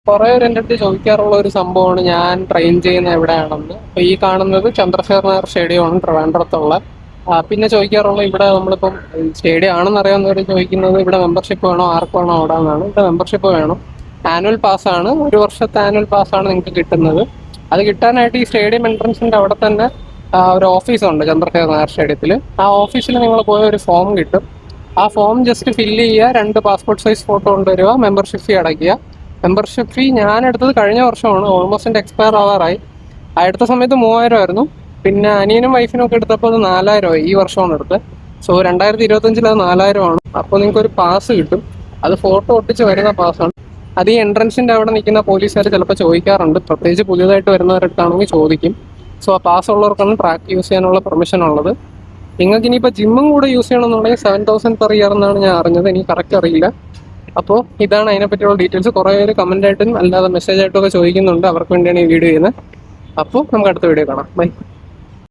കുറെ പേര് എൻ്റെ അടുത്ത് ചോദിക്കാറുള്ള ഒരു സംഭവമാണ് ഞാൻ ട്രെയിൻ ചെയ്യുന്ന എവിടെയാണെന്ന്. അപ്പൊ ഈ കാണുന്നത് ചന്ദ്രശേഖർ നായർ സ്റ്റേഡിയമാണ് ട്രിവാൻഡ്രത്തുള്ള. പിന്നെ ചോദിക്കാറുള്ള ഇവിടെ നമ്മളിപ്പം സ്റ്റേഡിയം ആണെന്ന് അറിയാവുന്നവർ ചോദിക്കുന്നത് ഇവിടെ മെമ്പർഷിപ്പ് വേണോ, ആർക്ക് വേണോ ഓടാന്നാണ്. ഇവിടെ മെമ്പർഷിപ്പ് വേണം. ആനുവൽ പാസ് ആണ്, ഒരു വർഷത്തെ ആനുവൽ പാസ് ആണ് നിങ്ങൾക്ക് കിട്ടുന്നത്. അത് കിട്ടാനായിട്ട് ഈ സ്റ്റേഡിയം എൻട്രൻസിന്റെ അവിടെ തന്നെ ഒരു ഓഫീസുണ്ട് ചന്ദ്രശേഖർ നായർ സ്റ്റേഡിയത്തിൽ. ആ ഓഫീസിൽ നിങ്ങൾ പോയ ഒരു ഫോം കിട്ടും. ആ ഫോം ജസ്റ്റ് ഫില്ല് ചെയ്യുക, 2 പാസ്പോർട്ട് സൈസ് ഫോട്ടോ കൊണ്ടുവരിക, മെമ്പർഷിപ്പ് ഫീ അടയ്ക്കുക. മെമ്പർഷിപ്പ് ഫീ ഞാൻ എടുത്തത് കഴിഞ്ഞ വർഷമാണ്, ഓൾമോസ്റ്റ് എൻ്റെ എക്സ്പയർ ആവാറായി. ആ എടുത്ത സമയത്ത് 3000 ആയിരുന്നു. പിന്നെ അനിയനും വൈഫിനും ഒക്കെ എടുത്തപ്പോൾ അത് 4000 ആയി. ഈ വർഷമാണ് എടുത്തത്. സോ 2025 അത് 4000 ആണ്. അപ്പോൾ നിങ്ങൾക്ക് ഒരു പാസ് കിട്ടും. അത് ഫോട്ടോ ഒട്ടിച്ച് വരുന്ന പാസ്സാണ്. അത് ഈ എൻട്രൻസിന്റെ അവിടെ നിൽക്കുന്ന പോലീസുകാർ ചിലപ്പോൾ ചോദിക്കാറുണ്ട്, പ്രത്യേകിച്ച് പുതിയതായിട്ട് വരുന്നവരടുത്താണെങ്കിൽ ചോദിക്കും. സോ ആ പാസ് ഉള്ളവർക്കാണ് ട്രാക്ക് യൂസ് ചെയ്യാനുള്ള പെർമിഷൻ ഉള്ളത്. നിങ്ങൾക്ക് ഇനിയിപ്പോൾ ജിമ്മും കൂടെ യൂസ് ചെയ്യണമെന്നുണ്ടെങ്കിൽ 7000 പെർ ഇയർ എന്നാണ് ഞാൻ അറിഞ്ഞത്. എനിക്ക് കറക്റ്റ് അറിയില്ല. അപ്പോൾ ഇതാണ് അതിനെപ്പറ്റിയുള്ള ഡീറ്റെയിൽസ്. കുറേ പേര് കമൻ്റ് ആയിട്ടും അല്ലാതെ മെസ്സേജ് ആയിട്ടും ഒക്കെ ചോദിക്കുന്നുണ്ട്. അവർക്ക് വേണ്ടിയാണ് ഈ വീഡിയോ ചെയ്യുന്നത്. അപ്പോൾ നമുക്ക് അടുത്ത വീഡിയോ കാണാം. ബൈ.